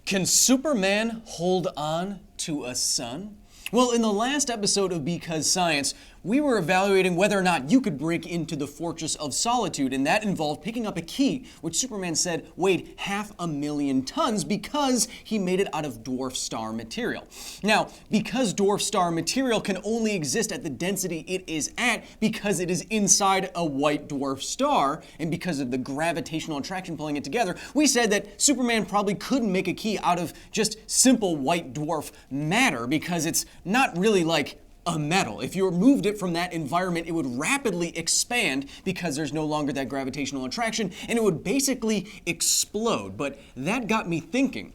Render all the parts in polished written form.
Can Superman hold on to a sun? Well, in the last episode of Because Science, we were evaluating whether or not you could break into the Fortress of Solitude, and that involved picking up a key, which Superman said weighed 500,000 tons because he made it out of dwarf star material. Now, because dwarf star material can only exist at the density it is at because it is inside a white dwarf star, and because of the gravitational attraction pulling it together, we said that Superman probably couldn't make a key out of just simple white dwarf matter because it's not really like a metal. If you removed it from that environment, it would rapidly expand because there's no longer that gravitational attraction, and it would basically explode. But that got me thinking,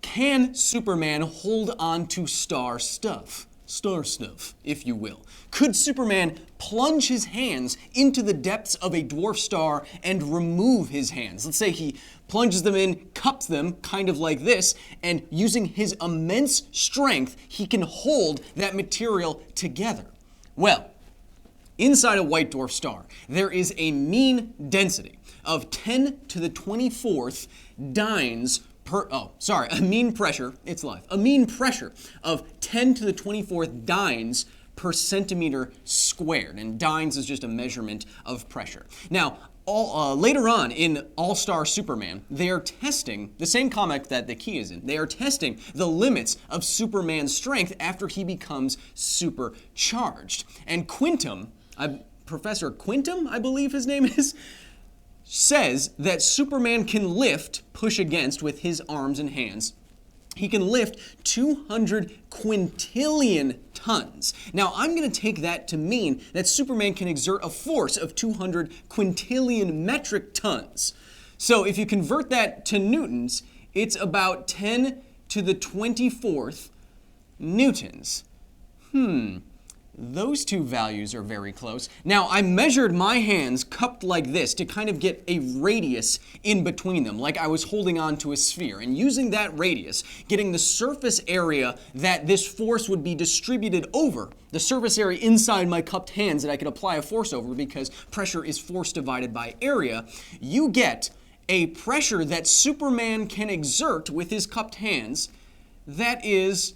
can Superman hold on to star stuff? Star stuff, if you will. Could Superman plunge his hands into the depths of a dwarf star and remove his hands? Let's say he plunges them in, cups them, kind of like this, and using his immense strength, he can hold that material together. Well, inside a white dwarf star, there is a mean density of 10 to the 24th dynes a mean pressure, it's live, a mean pressure of 10 to the 24th dynes per centimeter squared, and dynes is just a measurement of pressure. Now, later on in All-Star Superman, they are testing, the same comic that the key is in, they are testing the limits of Superman's strength after he becomes supercharged. And Professor Quintum, I believe his name is, says that Superman can push against with his arms and hands. He can lift 200 quintillion tons. Now, I'm going to take that to mean that Superman can exert a force of 200 quintillion metric tons. So if you convert that to newtons, it's about 10 to the 24th newtons. Those two values are very close. Now, I measured my hands cupped like this to kind of get a radius in between them, like I was holding on to a sphere. And using that radius, getting the surface area that this force would be distributed over, the surface area inside my cupped hands that I could apply a force over because pressure is force divided by area, you get a pressure that Superman can exert with his cupped hands that is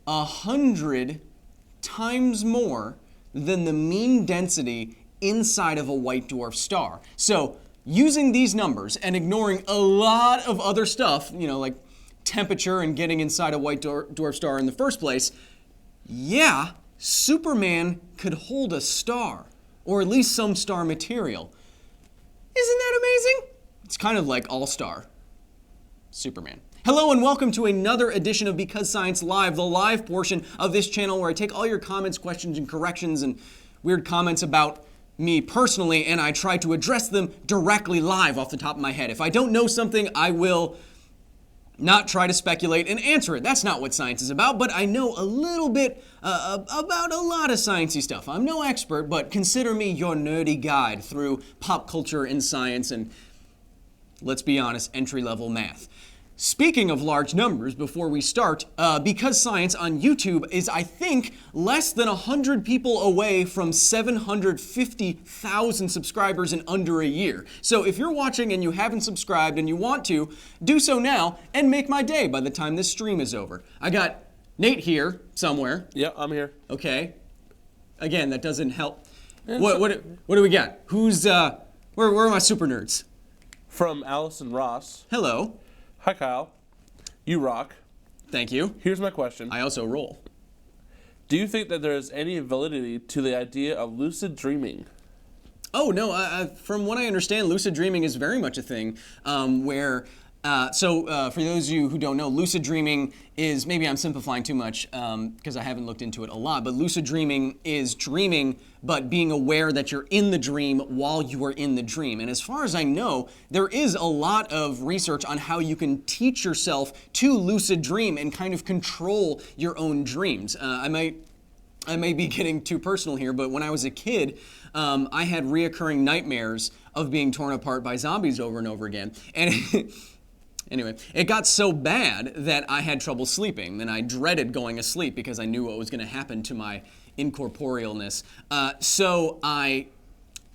100 times more than the mean density inside of a white dwarf star. So using these numbers and ignoring a lot of other stuff, like temperature and getting inside a white dwarf star in the first place, yeah, Superman could hold a star, or at least some star material. Isn't that amazing? It's kind of like All-Star Superman. Hello and welcome to another edition of Because Science Live, the live portion of this channel where I take all your comments, questions, and corrections and weird comments about me personally, and I try to address them directly live off the top of my head. If I don't know something, I will not try to speculate and answer it. That's not what science is about, but I know a little bit about a lot of sciencey stuff. I'm no expert, but consider me your nerdy guide through pop culture and science and, let's be honest, entry-level math. Speaking of large numbers, before we start, Because Science on YouTube is, I think, less than 100 people away from 750,000 subscribers in under a year. So if you're watching and you haven't subscribed and you want to, do so now and make my day by the time this stream is over. I got Nate here somewhere. Yeah, I'm here. Okay. Again, that doesn't help. What do we got? Who's, where are my super nerds? From Allison Ross. Hello. Hi, Kyle. You rock. Thank you. Here's my question. I also roll. Do you think that there is any validity to the idea of lucid dreaming? Oh, no. From what I understand, lucid dreaming is very much a thing where... for those of you who don't know, lucid dreaming is, maybe I'm simplifying too much because I haven't looked into it a lot, but lucid dreaming is dreaming but being aware that you're in the dream while you are in the dream. And as far as I know, there is a lot of research on how you can teach yourself to lucid dream and kind of control your own dreams. I may be getting too personal here, but when I was a kid, I had reoccurring nightmares of being torn apart by zombies over and over again. And anyway, it got so bad that I had trouble sleeping, and I dreaded going to sleep because I knew what was going to happen to my incorporealness. So I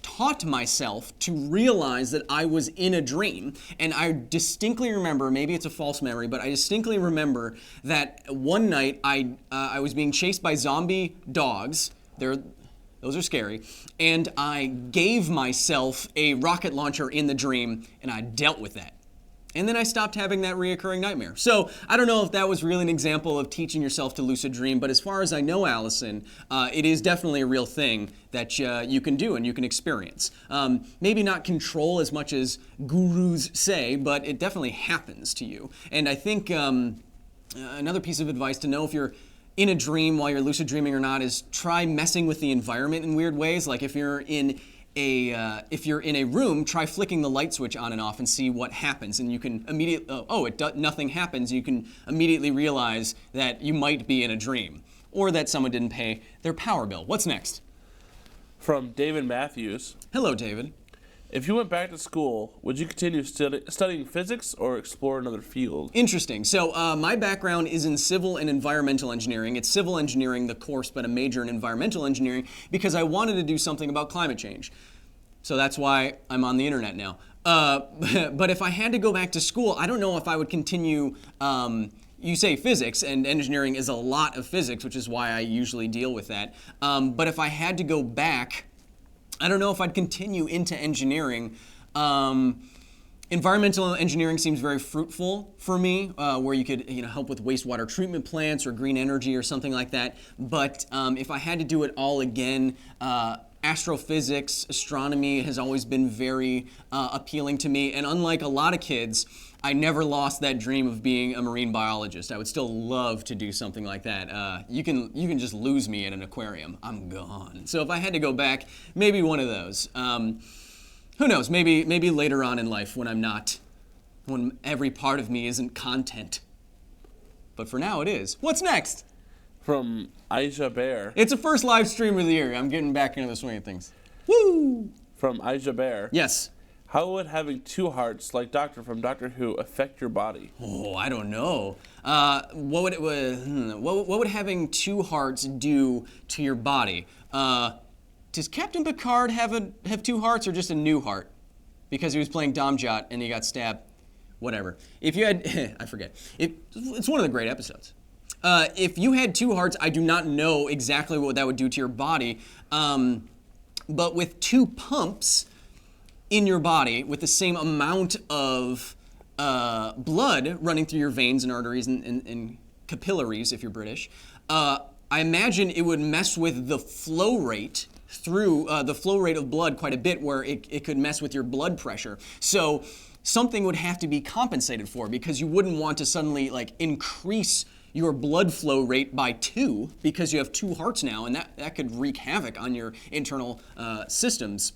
taught myself to realize that I was in a dream. And I distinctly remember, maybe it's a false memory, but I distinctly remember that one night I was being chased by zombie dogs. Those are scary. And I gave myself a rocket launcher in the dream, and I dealt with that. And then I stopped having that reoccurring nightmare. So I don't know if that was really an example of teaching yourself to lucid dream, but as far as I know, Allison, it is definitely a real thing that you can do and you can experience. Maybe not control as much as gurus say, but it definitely happens to you. And I think another piece of advice to know if you're in a dream while you're lucid dreaming or not is try messing with the environment in weird ways. Like if you're in a room, try flicking the light switch on and off and see what happens. And you can immediately, nothing happens. You can immediately realize that you might be in a dream or that someone didn't pay their power bill. What's next? From David Matthews. Hello, David. If you went back to school, would you continue studying physics or explore another field? Interesting. So my background is in civil and environmental engineering. It's civil engineering, the course, but a major in environmental engineering because I wanted to do something about climate change. So that's why I'm on the internet now. But if I had to go back to school, I don't know if I would continue. You say physics, and engineering is a lot of physics, which is why I usually deal with that. But if I had to go back, I don't know if I'd continue into engineering. Environmental engineering seems very fruitful for me, where you could help with wastewater treatment plants or green energy or something like that. But if I had to do it all again, astrophysics, astronomy has always been very appealing to me. And unlike a lot of kids, I never lost that dream of being a marine biologist. I would still love to do something like that. You can just lose me at an aquarium. I'm gone. So if I had to go back, maybe one of those. Who knows? Maybe later on in life when every part of me isn't content. But for now, it is. What's next? From Aisha Bear. It's the first live stream of the year. I'm getting back into the swing of things. Woo! From Aisha Bear. Yes. How would having two hearts, like Doctor from Doctor Who, affect your body? Oh, I don't know. What would having two hearts do to your body? Does Captain Picard have two hearts or just a new heart? Because he was playing Domjot and he got stabbed. Whatever. If you had, I forget. It's one of the great episodes. If you had two hearts, I do not know exactly what that would do to your body. But with two pumps in your body, with the same amount of blood running through your veins and arteries and capillaries, if you're British, I imagine it would mess with the flow rate through the flow rate of blood quite a bit, where it could mess with your blood pressure. So something would have to be compensated for, because you wouldn't want to suddenly increase your blood flow rate by 2 because you have two hearts now, and that could wreak havoc on your internal systems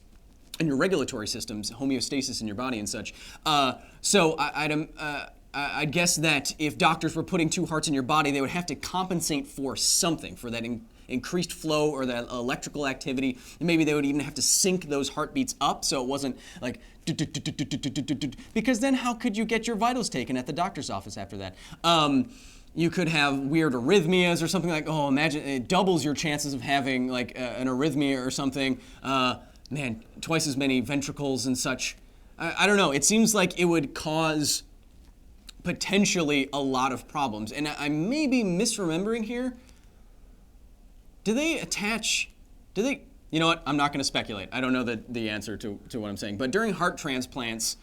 and your regulatory systems, homeostasis in your body and such. So I'd guess that if doctors were putting two hearts in your body, they would have to compensate for something, for that increased flow or that electrical activity. And maybe they would even have to sync those heartbeats up so it wasn't like because then how could you get your vitals taken at the doctor's office after that? You could have weird arrhythmias or something imagine it doubles your chances of having an arrhythmia or something. Man, twice as many ventricles and such. I don't know. It seems like it would cause potentially a lot of problems. And I may be misremembering here. You know what? I'm not going to speculate. I don't know the answer to what I'm saying. But during heart transplants,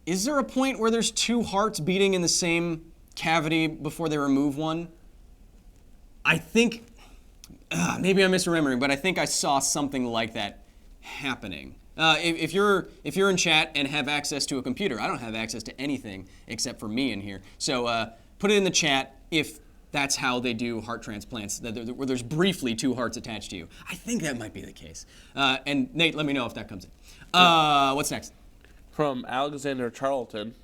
is there a point where there's two hearts beating in the same cavity before they remove one? I think, maybe I'm misremembering, but I think I saw something like that happening. If you're in chat and have access to a computer, I don't have access to anything except for me in here. So put it in the chat if that's how they do heart transplants, where there's briefly two hearts attached to you. I think that might be the case. And Nate, let me know if that comes in. What's next? From Alexander Charlton.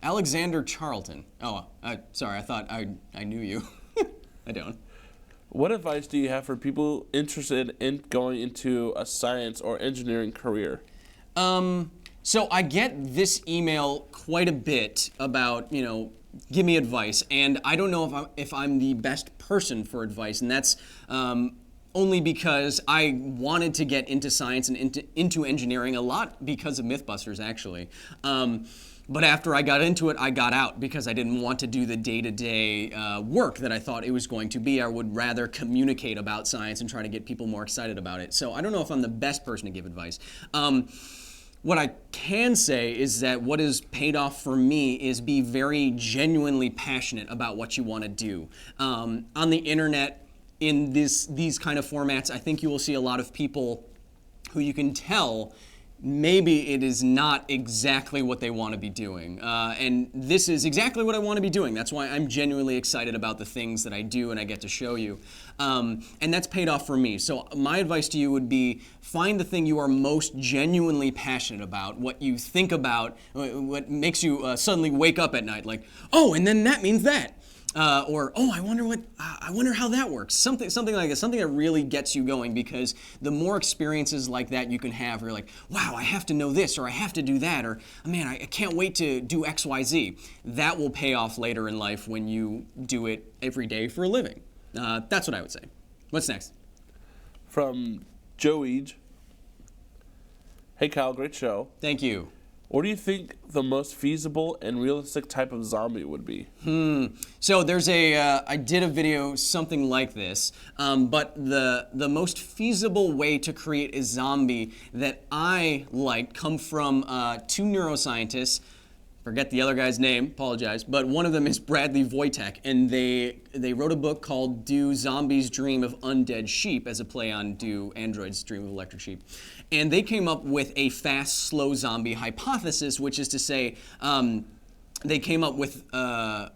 Alexander Charlton. Oh, sorry, I thought I knew you. I don't. What advice do you have for people interested in going into a science or engineering career? So I get this email quite a bit about, give me advice, and I don't know if I'm the best person for advice, and that's only because I wanted to get into science and into engineering a lot because of Mythbusters, actually. But after I got into it, I got out because I didn't want to do the day-to-day work that I thought it was going to be. I would rather communicate about science and try to get people more excited about it. So I don't know if I'm the best person to give advice. What I can say is that what has paid off for me is be very genuinely passionate about what you want to do. On the internet, in these kind of formats, I think you will see a lot of people who you can tell maybe it is not exactly what they want to be doing. And this is exactly what I want to be doing. That's why I'm genuinely excited about the things that I do and I get to show you. And that's paid off for me. So my advice to you would be find the thing you are most genuinely passionate about, what you think about, what makes you suddenly wake up at night like, oh, and then that means that. Or, oh, I wonder how that works. Something like that. Something that really gets you going, because the more experiences like that you can have, you're like, wow, I have to know this, or I have to do that, or man, I can't wait to do X, Y, Z. That will pay off later in life when you do it every day for a living. That's what I would say. What's next? From Joey. Hey, Kyle, great show. Thank you. What do you think the most feasible and realistic type of zombie would be? So there's I did a video something like this, but the most feasible way to create a zombie that I liked come from two neuroscientists. Forget the other guy's name, apologize, but one of them is Bradley Wojtek, and they wrote a book called Do Zombies Dream of Undead Sheep, as a play on Do Androids Dream of Electric Sheep. And they came up with a fast, slow zombie hypothesis, which is to say, they came up with a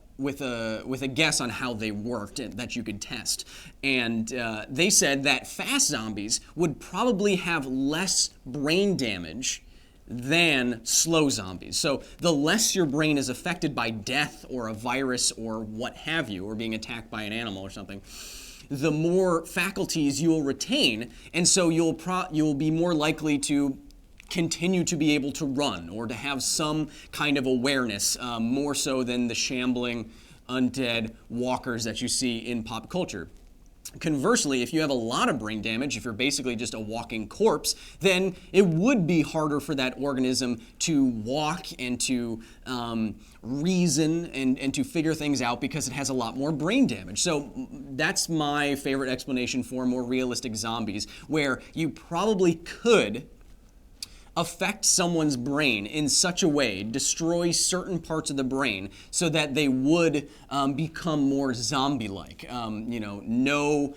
guess on how they worked and that you could test. And they said that fast zombies would probably have less brain damage than slow zombies. So the less your brain is affected by death or a virus or what have you, or being attacked by an animal or something, the more faculties you'll retain, and so you'll be more likely to continue to be able to run or to have some kind of awareness, more so than the shambling undead walkers that you see in pop culture. Conversely, if you have a lot of brain damage, if you're basically just a walking corpse, then it would be harder for that organism to walk and to reason and to figure things out, because it has a lot more brain damage. So that's my favorite explanation for more realistic zombies, where you probably could affect someone's brain in such a way, destroy certain parts of the brain so that they would become more zombie-like. No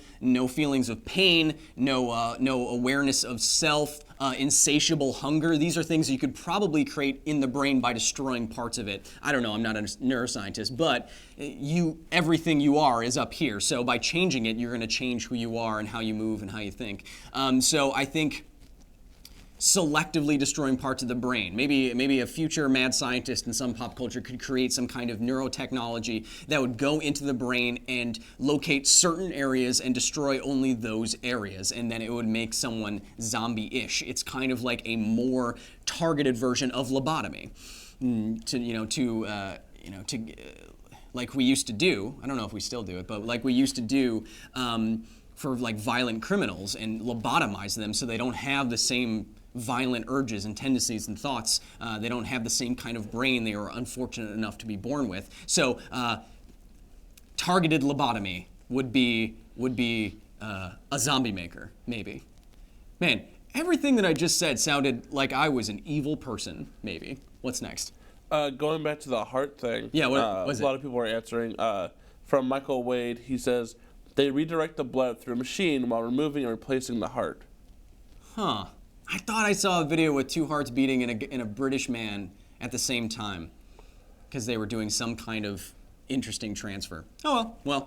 feelings of pain, no awareness of self, insatiable hunger. These are things you could probably create in the brain by destroying parts of it. I don't know, I'm not a neuroscientist, but everything you are is up here. So by changing it, you're going to change who you are and how you move and how you think. So I think selectively destroying parts of the brain. Maybe a future mad scientist in some pop culture could create some kind of neurotechnology that would go into the brain and locate certain areas and destroy only those areas, and then it would make someone zombie-ish. It's kind of like a more targeted version of lobotomy. Like we used to do. I don't know if we still do it, but like we used to do for like violent criminals, and lobotomize them so they don't have the same violent urges and tendencies and thoughts. They don't have the same kind of brain they were unfortunate enough to be born with. So targeted lobotomy would be a zombie maker, maybe. Man, everything that I just said sounded like I was an evil person, maybe. What's next? Going back to the heart thing. Yeah, what was it? A lot of people are answering. From Michael Wade, he says, they redirect the blood through a machine while removing and replacing the heart. Huh. I thought I saw a video with two hearts beating in a British man at the same time, because they were doing some kind of interesting transfer. Oh well.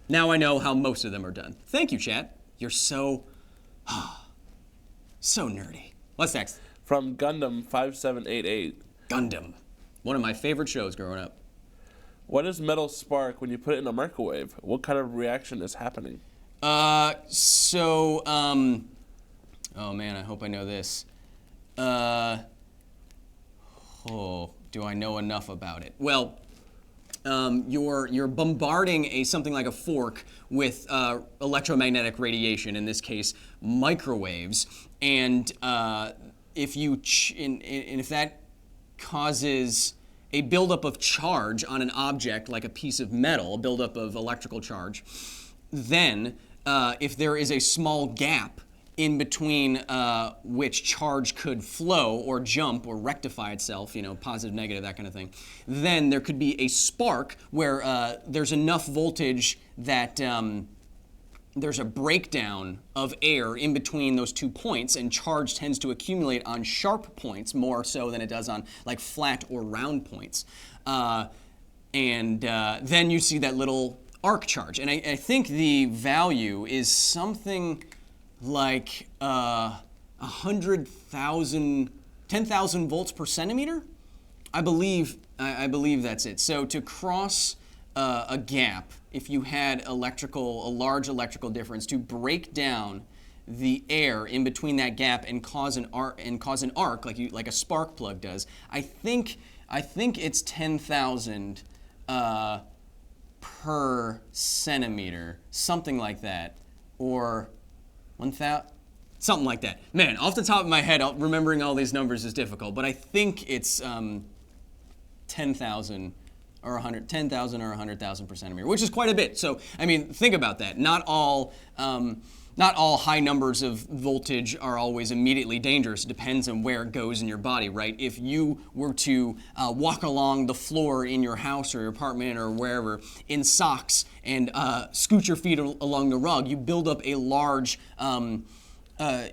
Now I know how most of them are done. Thank you, chat. You're so nerdy. What's next? From Gundam 5788. Gundam. One of my favorite shows growing up. What does metal spark when you put it in a microwave? What kind of reaction is happening? Oh man, I hope I know this. Do I know enough about it? Well, you're bombarding something like a fork with electromagnetic radiation, in this case microwaves, and if that causes a buildup of charge on an object like a piece of metal, a buildup of electrical charge, then if there is a small gap in between which charge could flow or jump or rectify itself, positive, negative, that kind of thing, then there could be a spark where there's enough voltage that there's a breakdown of air in between those 2 points, and charge tends to accumulate on sharp points more so than it does on like flat or round points. Then you see that little arc charge. And I think the value is something like 100,000, 10,000 volts per centimeter. I believe that's it. So to cross a gap, if you had a large electrical difference, to break down the air in between that gap and cause an arc like a spark plug does, I think it's 10,000 per centimeter, something like that, or 1,000, something like that. Man, off the top of my head, remembering all these numbers is difficult, but I think it's 10,000 or 100,000 per centimeter, which is quite a bit. So, I mean, think about that. Not all high numbers of voltage are always immediately dangerous. It depends on where it goes in your body, right? If you were to walk along the floor in your house or your apartment or wherever in socks and scoot your feet along the rug, you build up a large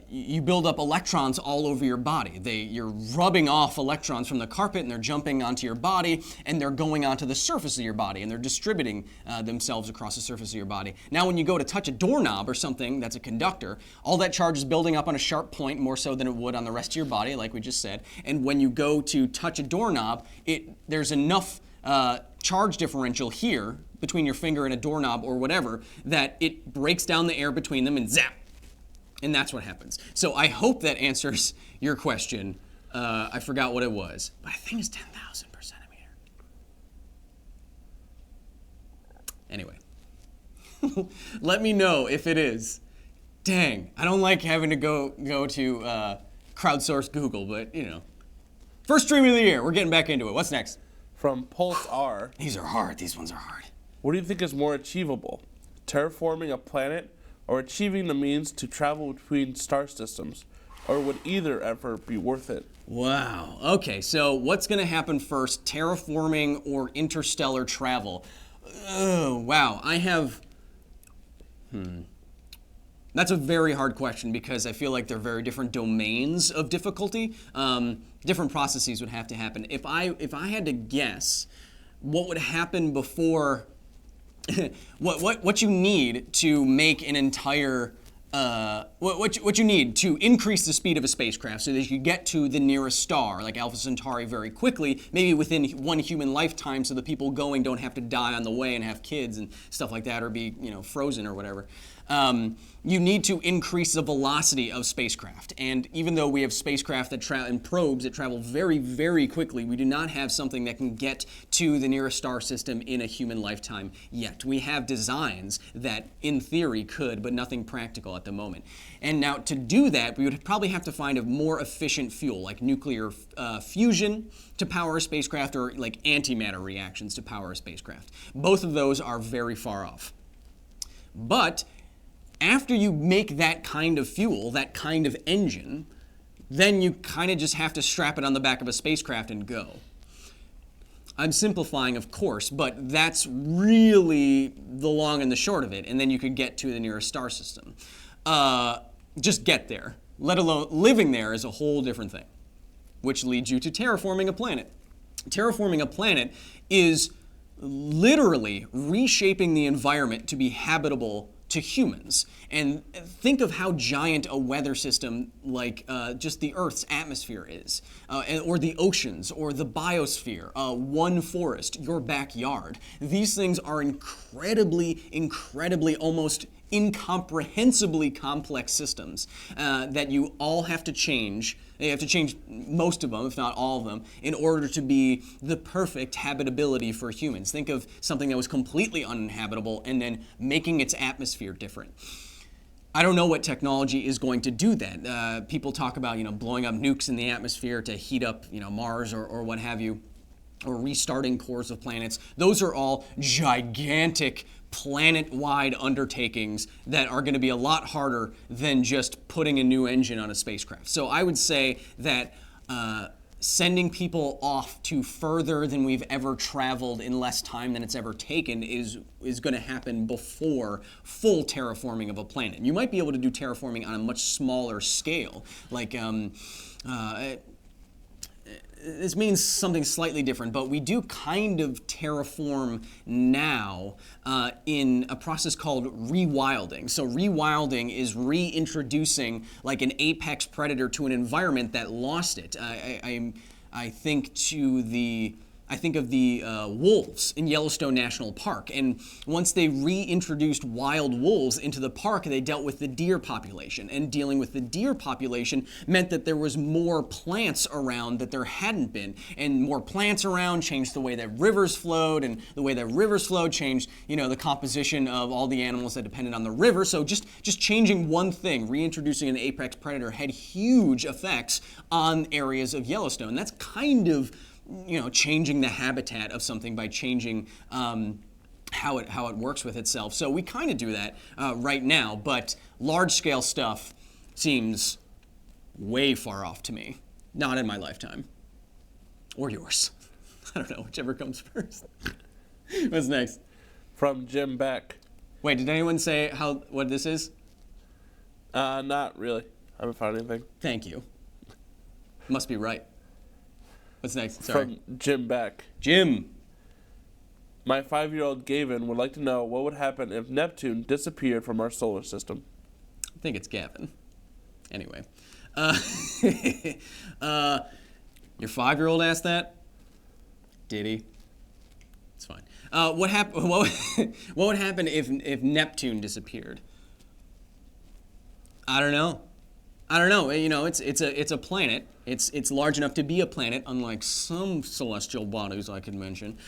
you build up electrons all over your body. You're rubbing off electrons from the carpet, and they're jumping onto your body, and they're going onto the surface of your body, and they're distributing themselves across the surface of your body. Now, when you go to touch a doorknob or something that's a conductor, all that charge is building up on a sharp point more so than it would on the rest of your body, like we just said. And when you go to touch a doorknob, there's enough charge differential here between your finger and a doorknob or whatever that it breaks down the air between them and zap. And that's what happens. So I hope that answers your question. I forgot what it was, but I think it's 10,000 per centimeter. Anyway, let me know if it is. Dang, I don't like having to go to crowdsource Google, but First stream of the year, we're getting back into it. What's next? From Pulse R. These are hard. These ones are hard. What do you think is more achievable? Terraforming a planet or achieving the means to travel between star systems? Or would either effort be worth it? Wow. Okay, so what's going to happen first, terraforming or interstellar travel? Oh, wow. That's a very hard question because I feel like they're very different domains of difficulty. Different processes would have to happen. If I had to guess what would happen before what you need to make an entire what you need to increase the speed of a spacecraft so that you get to the nearest star, like Alpha Centauri, very quickly, maybe within one human lifetime, so the people going don't have to die on the way and have kids and stuff like that, or be frozen or whatever. You need to increase the velocity of spacecraft. And even though we have spacecraft and probes that travel very, very quickly, we do not have something that can get to the nearest star system in a human lifetime yet. We have designs that, in theory, could, but nothing practical at the moment. And now, to do that, we would probably have to find a more efficient fuel, like nuclear fusion to power a spacecraft, or like antimatter reactions to power a spacecraft. Both of those are very far off. But after you make that kind of fuel, that kind of engine, then you kind of just have to strap it on the back of a spacecraft and go. I'm simplifying, of course, but that's really the long and the short of it, and then you could get to the nearest star system. Just get there, let alone living there is a whole different thing, which leads you to terraforming a planet. Terraforming a planet is literally reshaping the environment to be habitable to humans. And think of how giant a weather system like just the Earth's atmosphere is, or the oceans, or the biosphere, one forest, your backyard. These things are incredibly, almost incomprehensibly complex systems that you all have to change. You have to change most of them, if not all of them, in order to be the perfect habitability for humans. Think of something that was completely uninhabitable and then making its atmosphere different. I don't know what technology is going to do that. People talk about, blowing up nukes in the atmosphere to heat up, Mars or what have you, or restarting cores of planets. Those are all gigantic planet-wide undertakings that are going to be a lot harder than just putting a new engine on a spacecraft. So I would say that sending people off to further than we've ever traveled in less time than it's ever taken is going to happen before full terraforming of a planet. You might be able to do terraforming on a much smaller scale, like this means something slightly different, but we do kind of terraform now in a process called rewilding. So rewilding is reintroducing like an apex predator to an environment that lost it. I think of the wolves in Yellowstone National Park. And once they reintroduced wild wolves into the park, they dealt with the deer population. And dealing with the deer population meant that there was more plants around that there hadn't been. And more plants around changed the way that rivers flowed, and the way that rivers flowed changed, the composition of all the animals that depended on the river. So just changing one thing, reintroducing an apex predator, had huge effects on areas of Yellowstone. That's kind of changing the habitat of something by changing how it works with itself. So we kind of do that right now, but large-scale stuff seems way far off to me. Not in my lifetime. Or yours. I don't know, whichever comes first. What's next? From Jim Beck. Wait, did anyone say what this is? Not really. I haven't found anything. Thank you. Must be right. What's next? Sorry. From Jim Beck. Jim. My 5-year-old Gavin would like to know what would happen if Neptune disappeared from our solar system. I think it's Gavin. Anyway. Your 5-year-old asked that? Did he? It's fine. What would happen if Neptune disappeared? I don't know. It's a planet. It's large enough to be a planet, unlike some celestial bodies I could mention.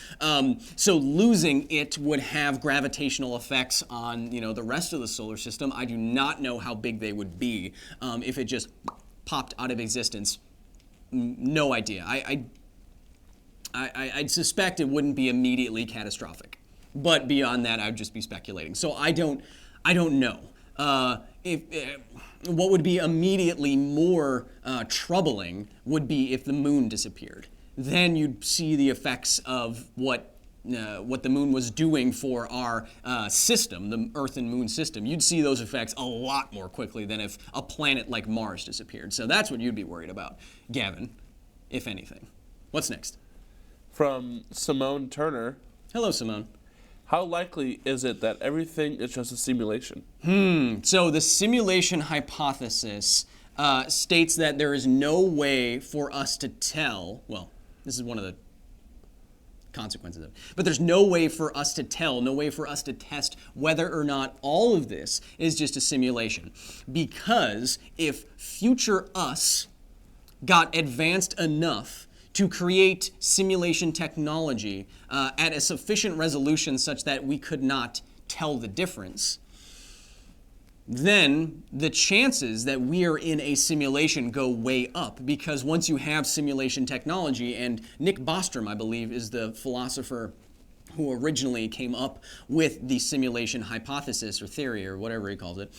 So losing it would have gravitational effects on the rest of the solar system. I do not know how big they would be if it just popped out of existence. No idea. I'd suspect it wouldn't be immediately catastrophic, but beyond that, I'd just be speculating. So I don't know. What would be immediately more troubling would be if the moon disappeared. Then you'd see the effects of what the moon was doing for our system, the Earth and Moon system. You'd see those effects a lot more quickly than if a planet like Mars disappeared. So that's what you'd be worried about, Gavin, if anything. What's next? From Simone Turner. Hello, Simone. How likely is it that everything is just a simulation? So the simulation hypothesis states that there is no way for us to tell, well, this is one of the consequences of it, but there's no way for us to tell, no way for us to test whether or not all of this is just a simulation. Because if future us got advanced enough to create simulation technology at a sufficient resolution such that we could not tell the difference, then the chances that we are in a simulation go way up, because once you have simulation technology, and Nick Bostrom, I believe, is the philosopher who originally came up with the simulation hypothesis or theory or whatever he calls it,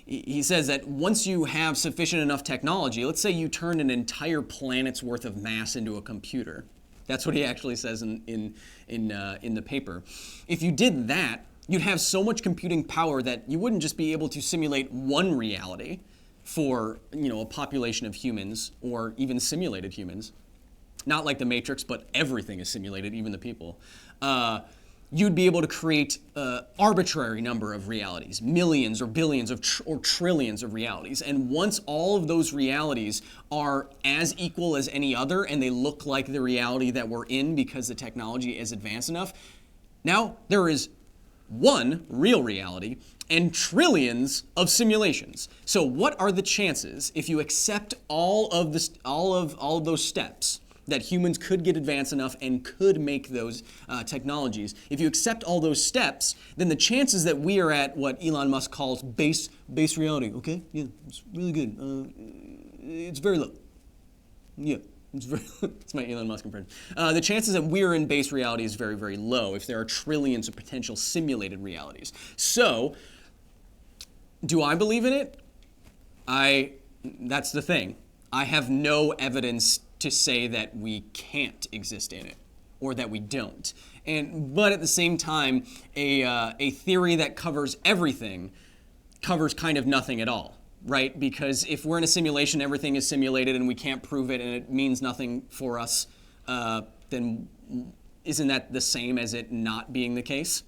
he says that once you have sufficient enough technology, let's say you turn an entire planet's worth of mass into a computer. That's what he actually says in the paper. If you did that, you'd have so much computing power that you wouldn't just be able to simulate one reality for a population of humans or even simulated humans. Not like the Matrix, but everything is simulated, even the people. You'd be able to create an arbitrary number of realities, millions or billions or trillions of realities. And once all of those realities are as equal as any other, and they look like the reality that we're in because the technology is advanced enough, now there is one real reality and trillions of simulations. So what are the chances if you accept all of those steps that humans could get advanced enough and could make those technologies? If you accept all those steps, then the chances that we are at what Elon Musk calls base reality, okay? Yeah, it's really good. It's very low. Yeah. It's my Elon Musk impression. The chances that we're in base reality is very, very low if there are trillions of potential simulated realities. So, do I believe in it? That's the thing. I have no evidence to say that we can't exist in it or that we don't. But at the same time, a theory that covers everything covers kind of nothing at all. Right? Because if we're in a simulation, everything is simulated and we can't prove it and it means nothing for us, then isn't that the same as it not being the case?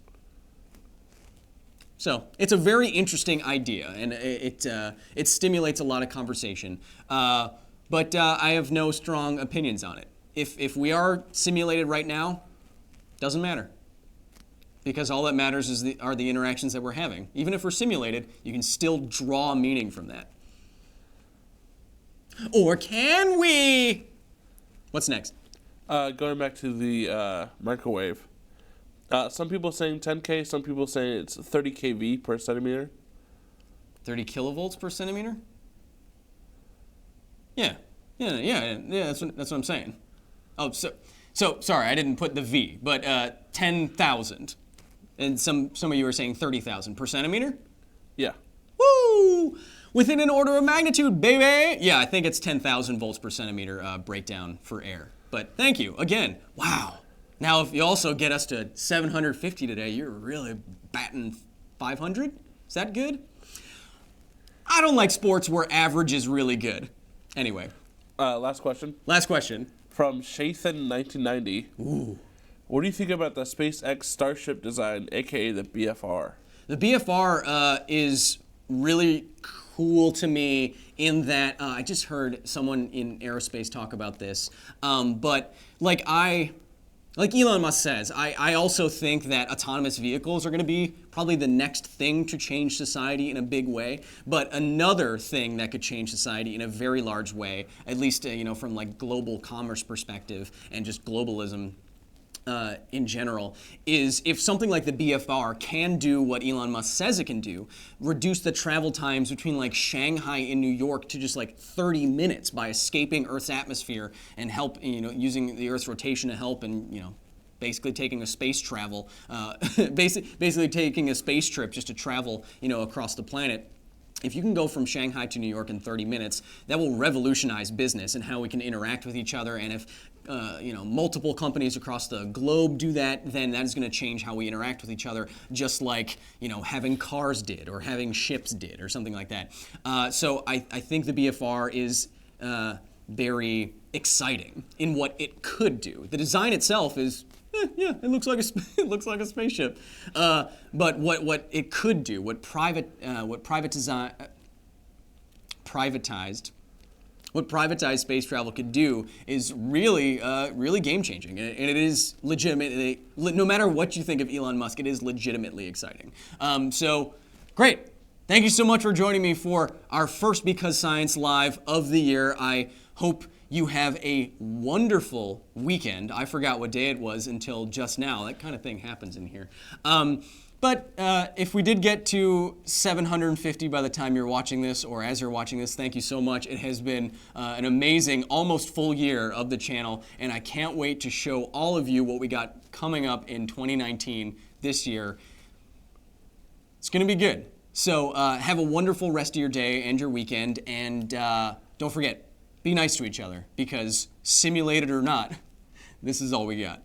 So it's a very interesting idea and it stimulates a lot of conversation. But I have no strong opinions on it. If we are simulated right now, doesn't matter. Because all that matters are the interactions that we're having. Even if we're simulated, you can still draw meaning from that. Or can we? What's next? Going back to the microwave. Some people saying 10K, some people saying it's 30 kV per centimeter. 30 kilovolts per centimeter? Yeah, that's what I'm saying. Oh, so sorry, I didn't put the V, but 10,000. And some of you are saying 30,000 per centimeter? Yeah. Woo! Within an order of magnitude, baby! Yeah, I think it's 10,000 volts per centimeter breakdown for air. But thank you, again, wow. Now, if you also get us to 750 today, you're really batting 500? Is that good? I don't like sports where average is really good. Anyway. Last question. Last question. From Shathan 1990. Ooh. What do you think about the SpaceX Starship design, aka the BFR? The BFR is really cool to me in that I just heard someone in aerospace talk about this. But like Elon Musk says, I also think that autonomous vehicles are going to be probably the next thing to change society in a big way. But another thing that could change society in a very large way, at least from like global commerce perspective and just globalism in general, is if something like the BFR can do what Elon Musk says it can do, reduce the travel times between like Shanghai and New York to just like 30 minutes by escaping Earth's atmosphere and help, using the Earth's rotation to help and, basically taking a space travel, basically taking a space trip just to travel, across the planet. If you can go from Shanghai to New York in 30 minutes, that will revolutionize business and how we can interact with each other. And if multiple companies across the globe do that, then that is going to change how we interact with each other, just like having cars did or having ships did or something like that. So I think the BFR is very exciting in what it could do. The design itself is it looks like a spaceship. But what it could do, what privatized space travel could do is really game changing, and it is legitimately, no matter what you think of Elon Musk, it is legitimately exciting. So great. Thank you so much for joining me for our first Because Science Live of the year. I hope you have a wonderful weekend. I forgot what day it was until just now. That kind of thing happens in here. But if we did get to 750 by the time you're watching this, or as you're watching this, thank you so much. It has been an amazing, almost full year of the channel, and I can't wait to show all of you what we got coming up in 2019 this year. It's going to be good. So have a wonderful rest of your day and your weekend, and don't forget, be nice to each other, because simulated or not, this is all we got.